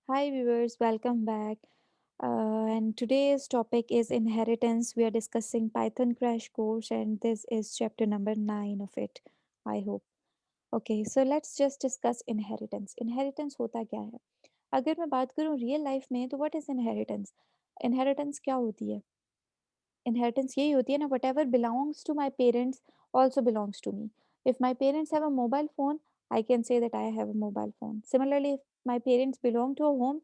Hi viewers, welcome back. And today's topic is inheritance. We are discussing Python crash course and this is chapter number 9 of it, I hope. Okay, so let's just discuss inheritance. Inheritance होता क्या है? अगर मैं बात करूँ real life में तो what is inheritance? Inheritance क्या होती है? Inheritance यही होती है ना, whatever belongs to my parents also belongs to me. If my parents have a mobile phone, I can say that I have a mobile phone. Similarly, if my parents belong to a home,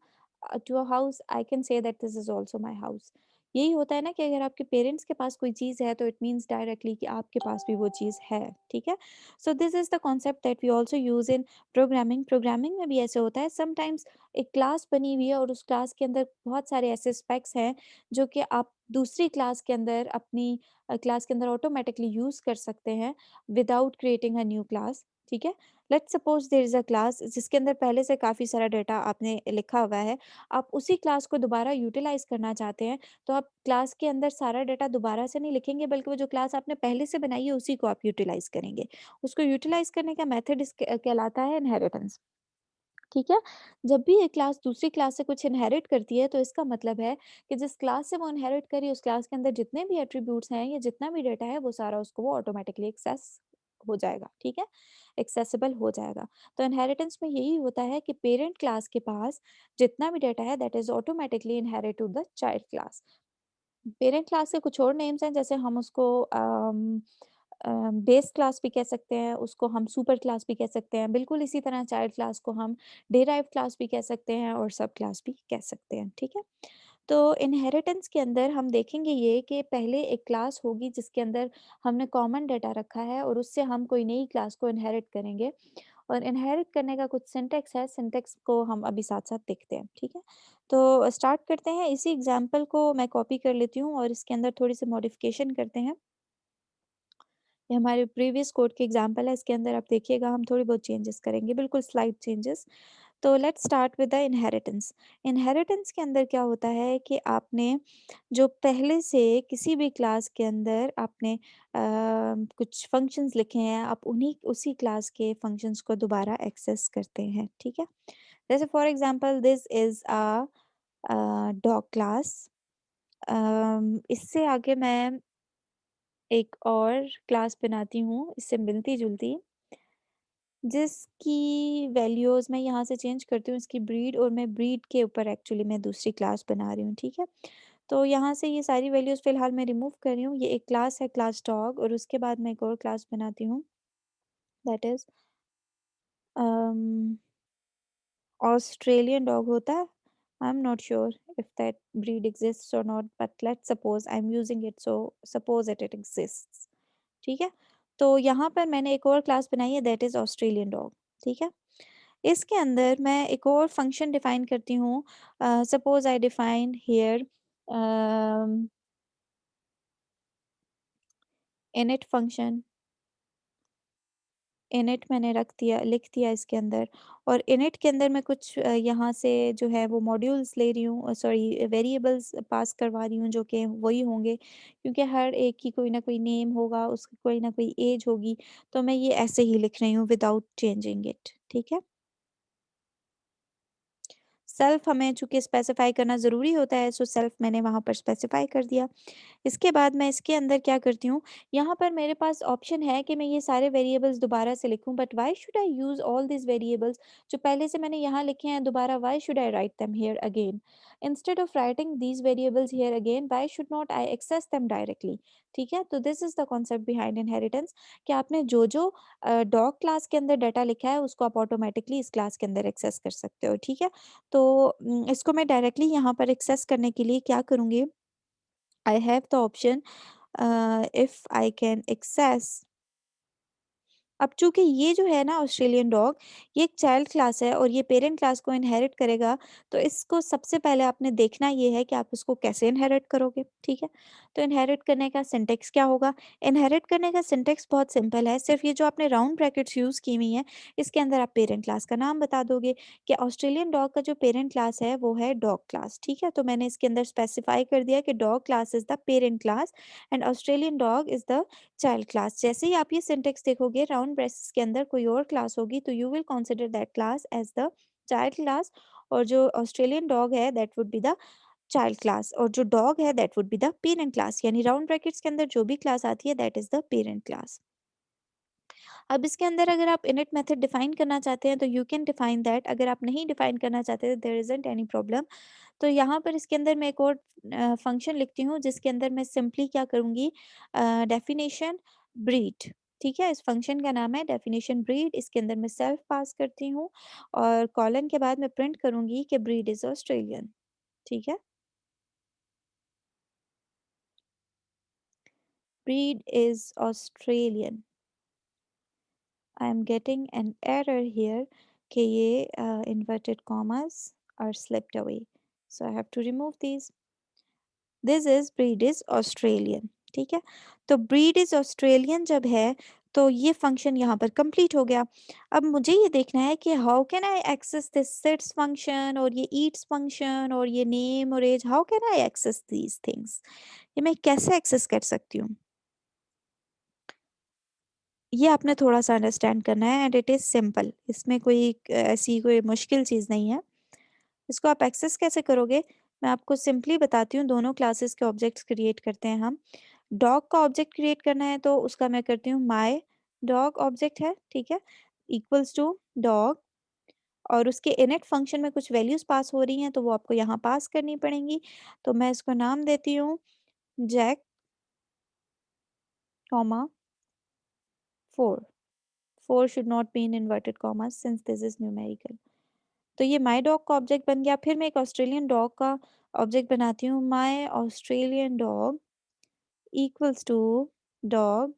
to a house, I can say that this is also my house. यही होता है ना कि अगर आपके parents के पास कोई चीज़ है तो इट मीन्स डायरेक्टली कि आपके पास भी वो चीज़ है, ठीक है? So this is the concept that we also use in programming. Programming में भी ऐसे होता है, समटाइम्स एक क्लास बनी हुई है और उस क्लास के अंदर बहुत सारे ऐसे स्पेक्स हैं जो कि आप दूसरी क्लास के अंदर अपनी क्लास के अंदर ऑटोमेटिकली यूज़ कर सकते हैं without creating a new class, ठीक है? Let's suppose there is a class जिसके अंदर पहले से काफ़ी सारा डाटा आपने लिखा हुआ है। आप उसी क्लास को दोबारा यूटिलाइज़ करना चाहते हैं, तो आप क्लास के अंदर सारा डाटा दोबारा से नहीं लिखेंगे बल्कि वो जो क्लास आपने पहले से बनाई है उसी को आप यूटिलाइज़ करेंगे। उसको यूटिलाइज़ करने का मेथड कहलाता है इनहेरिटेंस। ठीक है? जब भी एक क्लास दूसरी क्लास से कुछ इनहेरिट करती है तो इसका मतलब है कि जिस क्लास से वो इनहेरिट करी उस क्लास के अंदर जितने भी एट्रीब्यूट्स हैं या जितना भी डाटा है वो सारा उसको वो ऑटोमेटिकली एक्सेस हो जाएगा, ठीक है? एक्सेसिबल हो जाएगा। तो इनहेरिटेंस में यही होता है कि पेरेंट क्लास के पास जितना भी डाटा है that is automatically inherit to the child class. Parent class के कुछ और नेम्स हैं, जैसे हम उसको बेस क्लास भी कह सकते हैं, उसको हम सुपर क्लास भी कह सकते हैं। बिल्कुल इसी तरह चाइल्ड क्लास को हम डिराइव्ड क्लास भी कह सकते हैं और सब क्लास भी कह सकते हैं, ठीक है? तो इनहेरिटेंस के अंदर हम देखेंगे ये कि पहले एक क्लास होगी जिसके अंदर हमने कॉमन डाटा रखा है और उससे हम कोई नई क्लास को इनहेरिट करेंगे और इनहेरिट करने का कुछ सिंटैक्स है, सिंटैक्स को हम अभी साथ-साथ देखते हैं, ठीक है? तो स्टार्ट करते हैं। इसी एग्ज़ाम्पल को मैं कॉपी कर लेती हूँ और इसके अंदर थोड़ी-सी मॉडिफ़िकेशन करते हैं। ये हमारे प्रीवियस कोड के एग्ज़ाम्पल है, इसके अंदर आप देखिएगा हम थोड़ी बहुत चेंजेस करेंगे, बिल्कुल स्लाइट चेंजेस। तो let's start with the inheritance. Inheritance के अंदर क्या होता है कि आपने जो पहले से किसी भी क्लास के अंदर आपने कुछ फंक्शंस लिखे हैं, आप उन्हीं उसी क्लास के फंक्शंस को दोबारा एक्सेस करते हैं, ठीक है? जैसे for example this is a dog class. इससे आगे मैं एक और क्लास बनाती हूँ इससे मिलती-जुलती, जिसकी वैल्यूज़ मैं यहाँ से चेंज करती हूँ इसकी ब्रीड, और मैं ब्रीड के ऊपर एक्चुअली मैं दूसरी क्लास बना रही हूँ, ठीक है? तो यहाँ से ये सारी वैल्यूज़ फ़िलहाल मैं रिमूव कर रही हूँ। ये एक क्लास है क्लास डॉग और उसके बाद मैं एक और क्लास बनाती हूँ that is um, Australian dog होता है? I am not sure if that breed exists और not, but let's suppose I am using it, so suppose it exists. ठीक है? तो यहाँ पर मैंने एक और क्लास बनाई है दैट इज़ ऑस्ट्रेलियन डॉग, ठीक है? इसके अंदर मैं एक और फंक्शन डिफाइन करती हूँ। Suppose I define here um, init function. Init मैंने लिख दिया इसके अंदर, और इनिट के अंदर मैं कुछ यहाँ से जो है वो मॉड्यूल्स ले रही हूँ, सॉरी वेरिएबल्स पास करवा रही हूँ जो कि वही होंगे, क्योंकि हर एक की कोई ना कोई नेम होगा, उसकी कोई ना कोई एज होगी, तो मैं ये ऐसे ही लिख रही हूँ विदाउट चेंजिंग इट, ठीक है? सेल्फ हमें चूँकि स्पेसिफ़ाई करना ज़रूरी होता है, सो सेल्फ मैंने वहाँ पर स्पेसिफ़ाई कर दिया। इसके बाद मैं इसके अंदर क्या करती हूँ, यहाँ पर मेरे पास ऑप्शन है कि मैं ये सारे वेरिएबल्स दोबारा से लिखूँ, but why should I use all these variables जो पहले से मैंने यहाँ लिखे हैं दोबारा, why should I write them here again? Instead of writing these variables here again, why should not I access them directly? ठीक है? तो this is the concept behind inheritance, कि आपने जो-जो डॉग क्लास के अंदर डाटा लिखा है उसको आप ऑटोमैटिकली इस क्लास के अंदर एक्सेस कर सकते हो, ठीक है? तो इसको मैं डायरेक्टली यहाँ पर एक्सेस करने के लिए क्या करूँगी, I have the option, if I can access। अब चूँकि ये जो है ना ऑस्ट्रेलियन डॉग, ये एक चाइल्ड क्लास है और ये पेरेंट क्लास को इनहेरिट करेगा, तो इसको सबसे पहले आपने देखना ये है कि आप इसको कैसे इनहेरिट करोगे, ठीक है? तो इनहेरिट करने का सिंटैक्स क्या होगा? इनहेरिट करने का सिंटैक्स बहुत सिंपल है, सिर्फ़ ये जो आपने राउंड ब्रैकेट्स यूज़ की हुई हैं, इसके अंदर आप पेरेंट क्लास का नाम बता दोगे कि ऑस्ट्रेलियन डॉग का जो पेरेंट क्लास है, वो है डॉग क्लास, ठीक है? तो मैंने इसके अंदर स्पेसिफ़ाई कर दिया कि dog class is the parent class and Australian dog is the child class. जैसे ही आप ये सिंटेक्स देखोगे राउंड ब्रेसेस के अंदर कोई और क्लास होगी तो you will consider that class as the child class, और जो ऑस्ट्रेलियन डॉग है that would be the child class, और जो डॉग है that would be the parent class, यानी राउंड ब्रैकेट्स के अंदर जो भी क्लास आती है that is the parent class. अब इसके अंदर अगर आप इनिट मेथड डिफाइन करना चाहते हैं तो यू कैन डिफाइन दैट, अगर आप नहीं डिफाइन करना चाहते तो देयर इजंट एनी प्रॉब्लम। तो यहाँ पर इसके अंदर मैं एक और फंक्शन लिखती हूँ जिसके अंदर मैं सिंपली क्या करूँगी, डेफिनेशन ब्रीड, ठीक है, इस फंक्शन का नाम है डेफिनेशन ब्रीड। इसके अंदर मैं सेल्फ पास करती हूँ और कॉलन के बाद मैं प्रिंट करूँगी कि ब्रीड इज ऑस्ट्रेलियन, ठीक है, breed is Australian. I am getting an error here कि ये inverted commas are slipped away. So I have to remove these. This is breed is Australian. ठीक है, तो breed is Australian जब है तो ये फंक्शन यहाँ पर कंप्लीट हो गया। अब मुझे ये देखना है कि how can I access this sits function और ये ईट्स फंक्शन और ये नेम और age, how can I access these things, ये मैं कैसे एक्सेस कर सकती हूँ, ये आपने थोड़ा-सा अंडरस्टैंड करना है एंड इट इज़ सिंपल। इसमें कोई ऐसी कोई मुश्किल चीज़ नहीं है। इसको आप एक्सेस कैसे करोगे? मैं आपको सिंपली बताती हूँ, दोनों क्लासेस के ऑब्जेक्ट्स क्रिएट करते हैं हम। डॉग का ऑब्जेक्ट क्रिएट करना है तो उसका मैं करती हूँ माय डॉग ऑब्जेक्ट है, ठीक है? इक्वल्स टू डॉग, और उसके इनिट फंक्शन में कुछ वैल्यूज़ पास हो रही हैं तो वो आपको यहाँ पास करनी पड़ेंगी। तो मैं इसको नाम देती हूँ Jack, comma 4। 4 should not be in inverted commas since this is numerical. तो ये माई डॉग का ऑब्जेक्ट बन गया। फिर मैं एक ऑस्ट्रेलियन डॉग का ऑब्जेक्ट बनाती हूँ, my Australian dog equals to dog,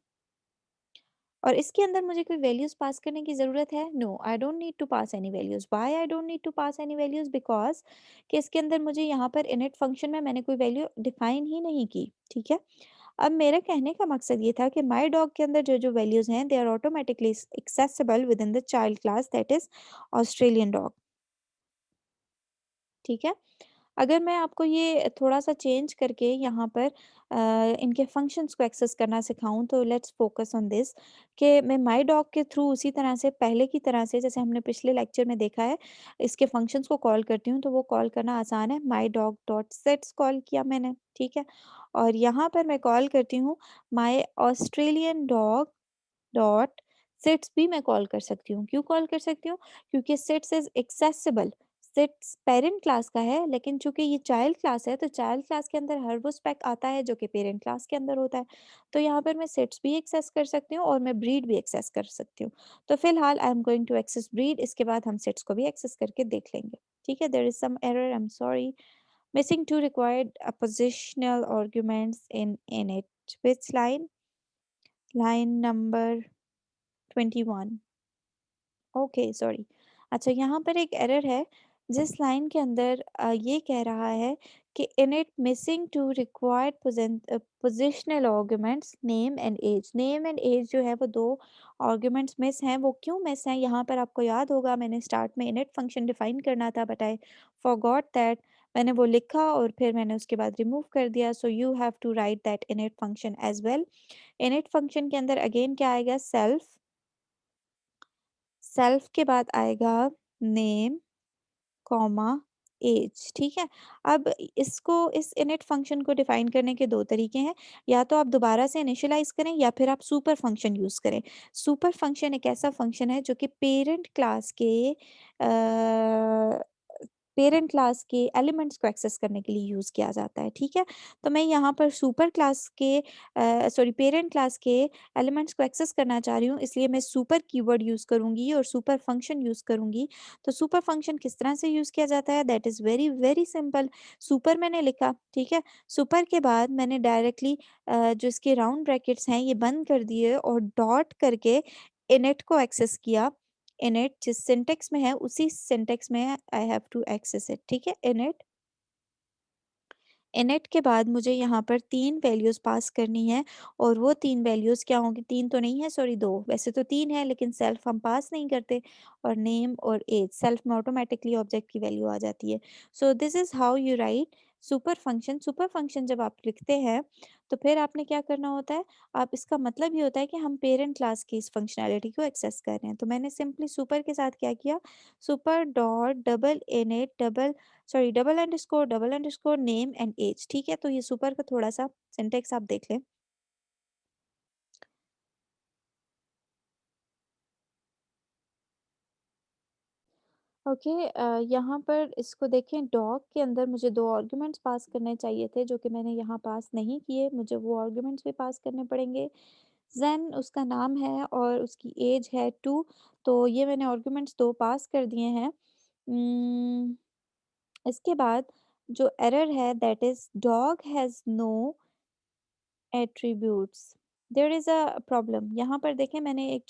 और इसके अंदर मुझे कोई वैल्यूज पास करने की ज़रूरत है? No, I don't need to pass any values. Why I don't need to pass any values? Because कि इसके अंदर मुझे यहाँ पर इनिट फंक्शन में मैंने कोई वैल्यू डिफाइन ही नहीं की, ठीक है। अब मेरे कहने का मकसद ये था कि माई डॉग के अंदर जो जो वैल्यूज हैं they are automatically accessible within the child class that is Australian dog, ठीक है। अगर मैं आपको ये थोड़ा-सा चेंज करके यहाँ पर इनके फंक्शंस को एक्सेस करना सिखाऊँ तो लेट्स फोकस ऑन दिस, कि मैं माय डॉग के थ्रू उसी तरह से पहले की तरह से जैसे हमने पिछले लेक्चर में देखा है, इसके फंक्शंस को कॉल करती हूँ तो वो कॉल करना आसान है। My dog dot sets call किया मैंने, ठीक है? और यहाँ पर मैं कॉल करती हूँ my Australian dog dot sits भी मैं कॉल कर सकती हूँ। क्यों कॉल कर सकती हूँ? क्योंकि sits is accessible. Sits parent class का है, लेकिन चूँकि ये चाइल्ड क्लास है तो चाइल्ड क्लास के अंदर हर वो स्पेक आता है जो कि पेरेंट क्लास के अंदर होता है। तो यहाँ पर मैं सिट्स भी एक्सेस कर सकती हूँ और मैं ब्रीड भी एक्सेस कर सकती हूँ। तो फिलहाल I am going to access breed, इसके बाद हम सिट्स को भी एक्सेस करके देख लेंगे। ठीक है? There is some error, I am sorry. Missing 2 required positional arguments in it. Which line? Line number 21। Okay, sorry. अच्छा, यहाँ पर एक एरर है जिस लाइन के अंदर ये कह रहा है कि in it missing two required positional arguments name and age. Name and age जो है वो दो आर्गुमेंट्स मिस हैं। वो क्यों मिस हैं? यहाँ पर आपको याद होगा मैंने स्टार्ट में इनिट फंक्शन डिफाइन करना था बट आई फॉरगॉट दैट। मैंने वो लिखा और फिर मैंने उसके बाद रिमूव कर दिया। So you have to write that init function as well. Init function के अंदर अगेन क्या आएगा? सेल्फ। सेल्फ के बाद आएगा नेम, कॉमा, एज, ठीक है। अब इसको, इस इनिट फंक्शन को डिफाइन करने के दो तरीके हैं। या तो आप दोबारा से इनिशियलाइज करें या फिर आप सुपर फंक्शन यूज करें। सुपर फंक्शन एक ऐसा फंक्शन है जो कि पेरेंट क्लास के एलिमेंट्स को एक्सेस करने के लिए यूज़ किया जाता है, ठीक है? तो मैं यहाँ पर सुपर क्लास के सॉरी पेरेंट क्लास के एलिमेंट्स को एक्सेस करना चाह रही हूँ, इसलिए मैं सुपर कीवर्ड यूज़ करूँगी और सुपर फंक्शन यूज़ करूँगी। तो सुपर फंक्शन किस तरह से यूज़ किया जाता है? That is very very simple. Super मैंने लिखा, ठीक है? सुपर के बाद मैंने डायरेक्टली जो इसके राउंड ब्रैकेट्स हैं ये बंद कर दिए और डॉट करके इनिट को एक्सेस किया। इनिट जिस सिंटेक्स में है उसी सिंटेक्स में I have to access it, ठीक है? इनिट, इनिट के बाद मुझे यहाँ पर 3 वैल्यूज़ पास करनी है और वो 3 वैल्यूज़ क्या होंगी? 3 तो नहीं है, सॉरी 2, वैसे तो 3 है लेकिन सेल्फ हम पास नहीं करते, और नेम और एज। सेल्फ में ऑटोमैटिकली ऑब्जेक्ट की वैल्यू आ जाती है। So this is how you right super function जब आप लिखते हैं तो फिर आपने क्या करना होता है, आप इसका मतलब ये होता है कि हम पेरेंट क्लास की इस फंक्शनैलिटी को एक्सेस कर रहे हैं। तो मैंने सिंपली सुपर के साथ क्या किया, super dot double init double underscore name and age. ठीक है, तो ये सुपर का थोड़ा सा सिंटेक्स आप देख लें। ओके, यहाँ पर इसको देखें, डॉग के अंदर मुझे 2 आर्गुमेंट्स पास करने चाहिए थे जो कि मैंने यहाँ पास नहीं किए, मुझे वो आर्गुमेंट्स भी पास करने पड़ेंगे। ज़ेन उसका नाम है और उसकी एज है 2, तो ये मैंने आर्गुमेंट्स 2 पास कर दिए हैं। इसके बाद जो एरर है that is dog has no attributes, there is a problem. यहाँ पर देखें, मैंने एक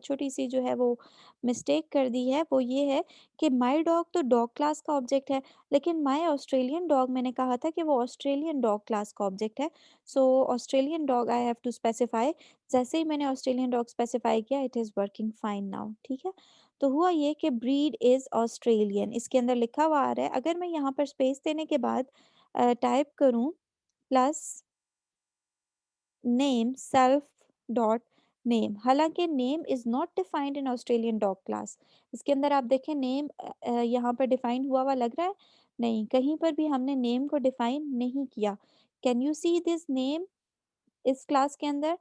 छोटी-सी जो है वो मिस्टेक कर दी है, वो ये है कि माय डॉग तो डॉग क्लास का ऑब्जेक्ट है, लेकिन माय ऑस्ट्रेलियन डॉग मैंने कहा था कि वो ऑस्ट्रेलियन डॉग क्लास का ऑब्जेक्ट है। So Australian dog I have to specify. जैसे ही मैंने ऑस्ट्रेलियन डॉग स्पेसिफाई किया, it is working fine now. ठीक है? तो हुआ ये कि ब्रीड इज़ ऑस्ट्रेलियन इसके अंदर लिखा हुआ आ रहा है। अगर मैं यहाँ पर स्पेस देने के बाद टाइप करूँ plus name self dot name, हालांकि name is not defined in Australian dog class. इसके अंदर आप देखें नेम यहाँ पर डिफाइन हुआ हुआ लग रहा है, नहीं, कहीं पर भी हमने नेम को डिफाइन नहीं किया। Can you see this name इस क्लास के अंदर?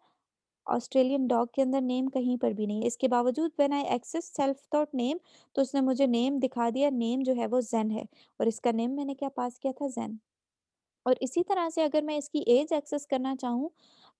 ऑस्ट्रेलियन डॉग के अंदर नेम कहीं पर भी नहीं है। इसके बावजूद when I access self dot name, तो उसने मुझे नेम दिखा दिया। नेम जो है वो जेन है और इसका नेम मैंने क्या पास किया था, जेन। और इसी तरह से अगर मैं इसकी एज एक्सेस करना चाहूँ,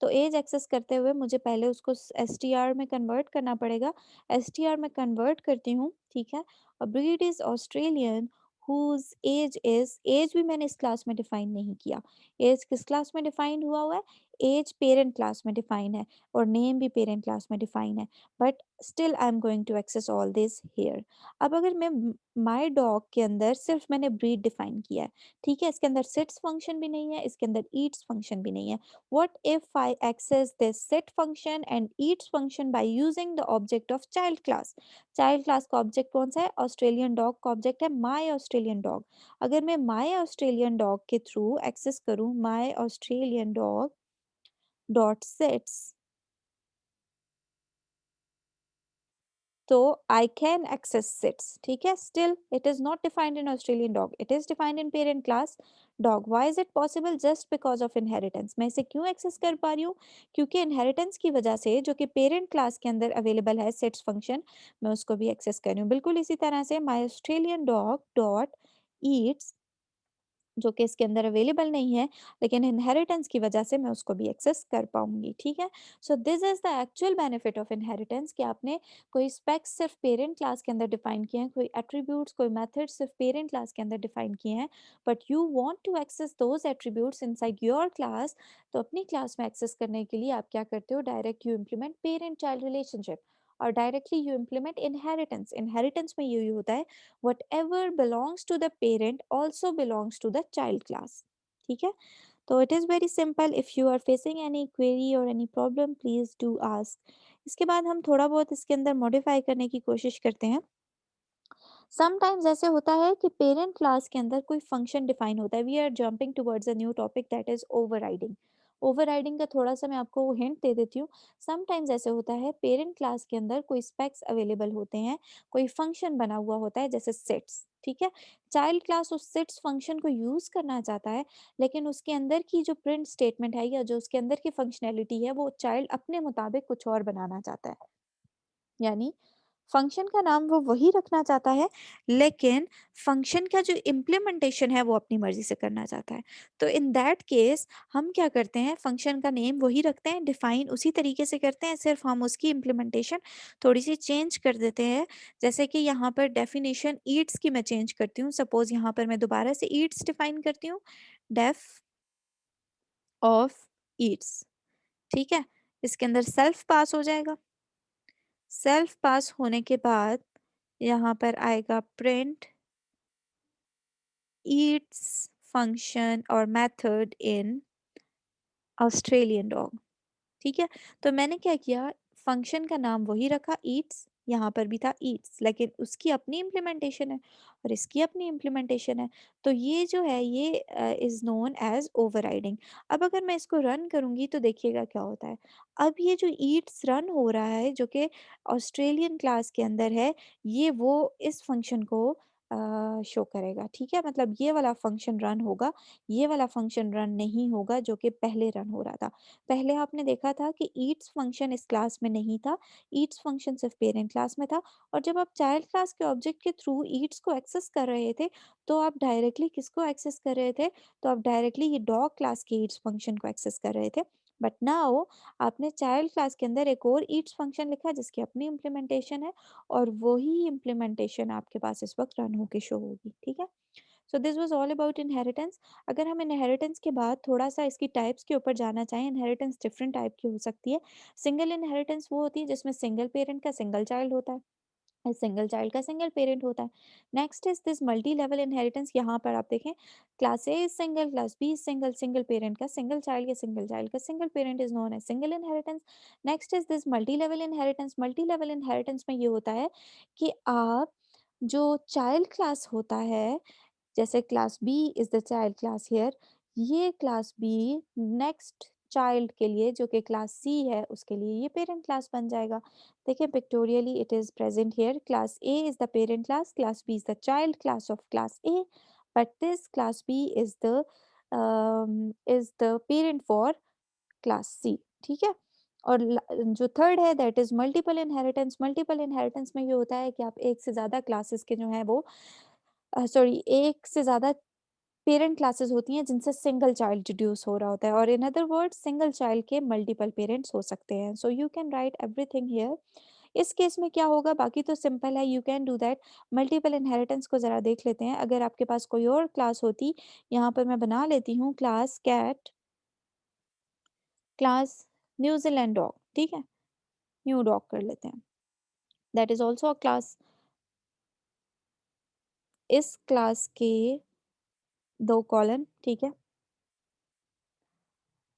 तो एज एक्सेस करते हुए मुझे पहले उसको एसटीआर में कन्वर्ट करना पड़ेगा। एसटीआर में कन्वर्ट करती हूँ, ठीक है। और breed is Australian whose age is, age भी मैंने इस क्लास में डिफाइन नहीं किया। एज किस क्लास में डिफाइन हुआ है? एज पेरेंट क्लास में डिफाइन है और नेम भी पेरेंट क्लास में डिफाइन है, but still I am going to access all this here. अब अगर मैं माई डॉग के अंदर सिर्फ मैंने ब्रीड डिफाइन किया है, ठीक है, इसके अंदर सिट्स फंक्शन भी नहीं है, इसके अंदर ईट्स फंक्शन भी नहीं है। What if I access this sit function and eats function by using the object of child class? Child class का ऑब्जेक्ट कौन सा है? ऑस्ट्रेलियन डॉग का ऑब्जेक्ट है माय ऑस्ट्रेलियन डॉग। अगर मैं माय ऑस्ट्रेलियन डॉग के थ्रू एक्सेस करूं my Australian dog dot sits, तो आई कैन एक्सेस सिट्स। ठीक है, still it is not defined in Australian dog, it is defined in parent class dog. Why is it possible? Just because of inheritance. मैं इसे क्यों access कर पा रही हूँ? क्योंकि इनहेरिटेंस की वजह से जो कि पेरेंट क्लास के अंदर अवेलेबल है सिट्स फंक्शन, मैं उसको भी एक्सेस कर रही हूँ। बिल्कुल इसी तरह से माई ऑस्ट्रेलियन डॉग डॉट ईट्स, जो कि इसके अंदर अवेलेबल नहीं है, लेकिन इनहेरिटेंस की वजह से मैं उसको भी एक्सेस कर पाऊंगी। ठीक है, so this is the actual benefit of inheritance, कि आपने कोई स्पेक्स सिर्फ पेरेंट क्लास के अंदर डिफाइन किए हैं, कोई एट्रीब्यूट्स कोई मेथड्स सिर्फ पेरेंट क्लास के अंदर डिफाइन किए हैं, but you want to access those attributes inside your class. तो अपनी क्लास में एक्सेस करने के लिए आप क्या करते हो? Direct you implement parent child relationship और directly you implement inheritance. Inheritance में यही होता है, whatever belongs to the parent also belongs to the child class। ठीक है, तो it is very simple। if you are facing any query or any problem please do ask। इसके बाद हम थोड़ा बहुत इसके अंदर मॉडिफाई करने की कोशिश करते हैं। समटाइम्स ऐसे होता है कि पेरेंट क्लास के अंदर कोई फंक्शन डिफाइन होता है। We are jumping towards a new topic that is overriding. Overriding का थोड़ा सा मैं आपको हिंट दे देती हूँ। समटाइम्स ऐसे होता है पेरेंट क्लास के अंदर कोई स्पेक्स अवेलेबल होते हैं, कोई फंक्शन बना हुआ होता है जैसे सेट्स। ठीक है, चाइल्ड क्लास उस सेट्स फंक्शन को यूज करना चाहता है, लेकिन उसके अंदर की जो प्रिंट स्टेटमेंट है या जो उसके अंदर की फंक्शनैलिटी है वो चाइल्ड अपने मुताबिक कुछ और बनाना चाहता है। यानी फंक्शन का नाम वो वही रखना चाहता है, लेकिन फंक्शन का जो इम्प्लीमेंटेशन है वो अपनी मर्जी से करना चाहता है। तो इन दैट केस हम क्या करते हैं, फंक्शन का नेम वही रखते हैं, डिफाइन उसी तरीके से करते हैं, सिर्फ हम उसकी इम्प्लीमेंटेशन थोड़ी सी चेंज कर देते हैं। जैसे कि यहाँ पर डेफिनेशन ईट्स की मैं चेंज करती हूँ। सपोज यहाँ पर मैं दोबारा से ईट्स डिफाइन करती हूँ, डेफ ऑफ ईट्स। ठीक है, इसके अंदर सेल्फ पास हो जाएगा। सेल्फ पास होने के बाद यहाँ पर आएगा प्रिंट ईट्स फंक्शन और मेथड इन ऑस्ट्रेलियन डॉग। ठीक है, तो मैंने क्या किया, फंक्शन का नाम वही रखा ईट्स, यहाँ पर भी था ईट्स, लेकिन उसकी अपनी इम्प्लीमेंटेशन है और इसकी अपनी इम्प्लीमेंटेशन है। तो ये जो है ये इज़ नोन एज ओवरराइडिंग। अब अगर मैं इसको रन करूँगी तो देखिएगा क्या होता है। अब ये जो ईट्स रन हो रहा है जो कि ऑस्ट्रेलियन क्लास के अंदर है, ये वो इस फंक्शन को शो करेगा, ठीक है? मतलब ये वाला फंक्शन रन होगा, ये वाला फंक्शन रन नहीं होगा जो कि पहले रन हो रहा था। पहले आपने देखा था कि ईट्स फंक्शन इस क्लास में नहीं था, ईट्स फंक्शन सिर्फ पेरेंट क्लास में था, और जब आप चाइल्ड क्लास के ऑब्जेक्ट के थ्रू ईट्स को एक्सेस कर रहे थे, तो आप डायरेक्टली किसको एक्सेस कर रहे थे? तो आप डायरेक्टली ये डॉग क्लास के ईट्स फंक्शन को एक्सेस कर रहे थे। बट नाउ आपने चाइल्ड क्लास के अंदर एक और ईट्स फंक्शन लिखा जिसकी अपनी इम्प्लीमेंटेशन है, और वही इम्प्लीमेंटेशन आपके पास इस वक्त रन होके शो होगी, ठीक है? So this was all about inheritance. अगर हम इनहेरिटेंस के बाद थोड़ा सा इसकी टाइप्स के ऊपर जाना चाहें, इनहेरिटेंस डिफरेंट टाइप की हो सकती है। सिंगल इनहेरिटेंस वो होती है जिसमें सिंगल पेरेंट का सिंगल चाइल्ड होता है, सिंगल चाइल्ड का सिंगल पेरेंट होता है। Next is this multi level inheritance. यहाँ पर आप देखें, class A is single, class B is single, single parent का सिंगल चाइल्ड या सिंगल चाइल्ड का single parent is known as single inheritance. Next is this multi level inheritance. Multi level inheritance में ये होता है कि आप जो चाइल्ड क्लास होता है, जैसे class B is the child class here, ये क्लास बी नेक्स्ट चाइल्ड के लिए जो कि क्लास सी है उसके लिए ये पेरेंट क्लास बन जाएगा। देखिए pictorially it is present here, class A is the parent class, class B is the child class of class A, but this class B is the parent for class C, ठीक है? और जो third है that is multiple inheritance. Multiple inheritance में ये होता है कि आप एक से ज्यादा क्लासेस के जो है वो सॉरी एक से ज्यादा पेरेंट क्लासेस होती हैं जिनसे सिंगल चाइल्ड डिड्यूस हो रहा होता है, और in other words single child के मल्टीपल पेरेंट्स हो सकते हैं। So you can write everything here. इस केस में क्या होगा, बाकी तो सिंपल है, you can do that. Multiple inheritance को ज़रा देख लेते हैं। अगर आपके पास कोई और क्लास होती, यहाँ पर मैं बना लेती हूँ class cat, class New Zealand dog, ठीक है? न्यू डॉग कर लेते हैं, that is also a class. इस क्लास के दो कॉलन, ठीक है?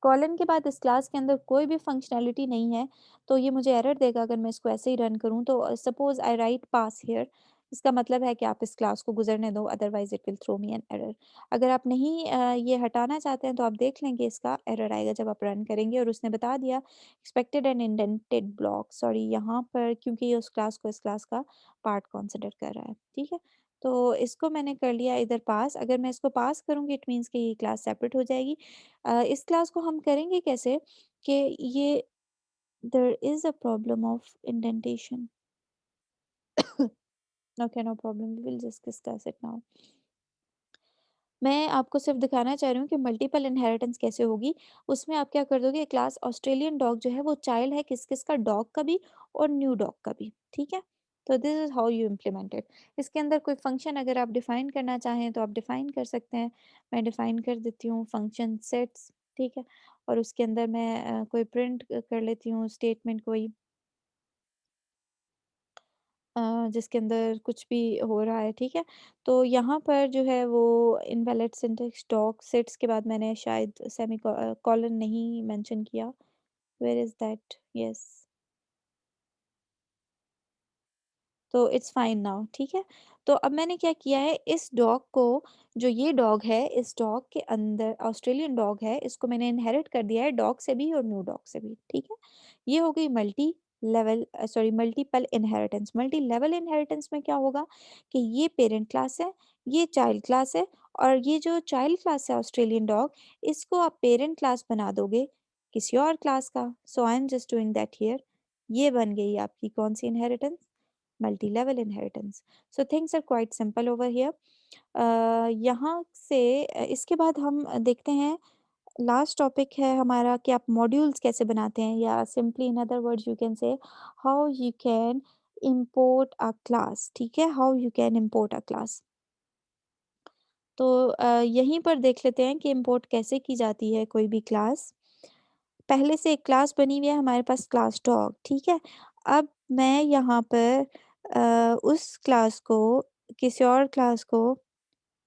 कॉलन के बाद इस क्लास के अंदर कोई भी फंक्शनैलिटी नहीं है, तो ये मुझे एरर देगा अगर मैं इसको ऐसे ही रन करूँ। तो suppose I right pass here, इसका मतलब है कि आप इस क्लास को गुजरने दो, otherwise it will throw me an error. अगर आप नहीं ये हटाना चाहते हैं तो आप देख लेंगे इसका एरर आएगा जब आप रन करेंगे। और उसने बता दिया expected and indented block, sorry यहाँ पर क्योंकि ये उस क्लास को इस क्लास का पार्ट कंसिडर कर रहा है, ठीक है? तो इसको मैंने कर लिया इधर पास। अगर मैं इसको पास करूँगी इट मीन्स कि ये क्लास सेपरेट हो जाएगी। इस क्लास को हम करेंगे कैसे कि ये there is a problem of indentation. Okay no problem, we will just discuss it now. मैं आपको सिर्फ दिखाना चाह रही हूँ कि मल्टीपल इनहेरिटेंस कैसे होगी। उसमें आप क्या कर दोगे, क्लास ऑस्ट्रेलियन डॉग जो है वो चाइल्ड है किस किस का, डॉग का भी और न्यू डॉग का भी, ठीक है? तो this is how you implement it. इसके अंदर कोई फंक्शन अगर आप डिफाइन करना चाहें तो आप डिफाइन कर सकते हैं। मैं डिफाइन कर देती हूँ फंक्शन सेट्स, ठीक है? और उसके अंदर मैं कोई प्रिंट कर लेती हूँ स्टेटमेंट कोई, जिसके अंदर कुछ भी हो रहा है, ठीक है? तो यहाँ पर जो है वो इनवैलिड सिंटैक्स डॉग सेट्स के बाद मैंने शायद कॉलन नहीं मेंशन किया। Where is that? यस। तो इट्स फाइन नाउ, ठीक है? तो अब मैंने क्या किया है, इस डॉग को, जो ये डॉग है इस डॉग के अंदर ऑस्ट्रेलियन डॉग है, इसको मैंने इनहेरिट कर दिया है डॉग से भी और न्यू डॉग से भी, ठीक है? ये हो गई multiple inheritance. Multi level inheritance में क्या होगा कि ये पेरेंट क्लास है, ये चाइल्ड क्लास है, और ये जो चाइल्ड क्लास है ऑस्ट्रेलियन डॉग, इसको आप पेरेंट क्लास बना दोगे किसी और क्लास का। So I am just doing that here. ये बन गई आपकी कौन सी inheritance? multi-level inheritance. So things are quite simple over here. यहाँ से इसके बाद हम देखते हैं, लास्ट टॉपिक है हमारा कि आप मॉड्यूल्स कैसे बनाते हैं, या simply in other words you can say how you can import a class, ठीक है? How you can import a class। तो यहीं पर देख लेते हैं कि import कैसे की जाती है कोई भी क्लास। पहले से एक क्लास बनी हुई है हमारे पास, क्लास डॉग, ठीक है? अब मैं यहाँ पर उस क्लास को किसी और क्लास को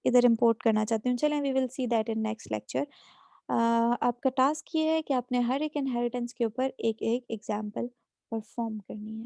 इधर इंपोर्ट करना चाहती हूँ। चलें we will see that in next lecture. आपका टास्क ये है कि आपने हर एक इनहेरिटेंस के ऊपर एक एक एग्जाम्पल परफॉर्म करनी है।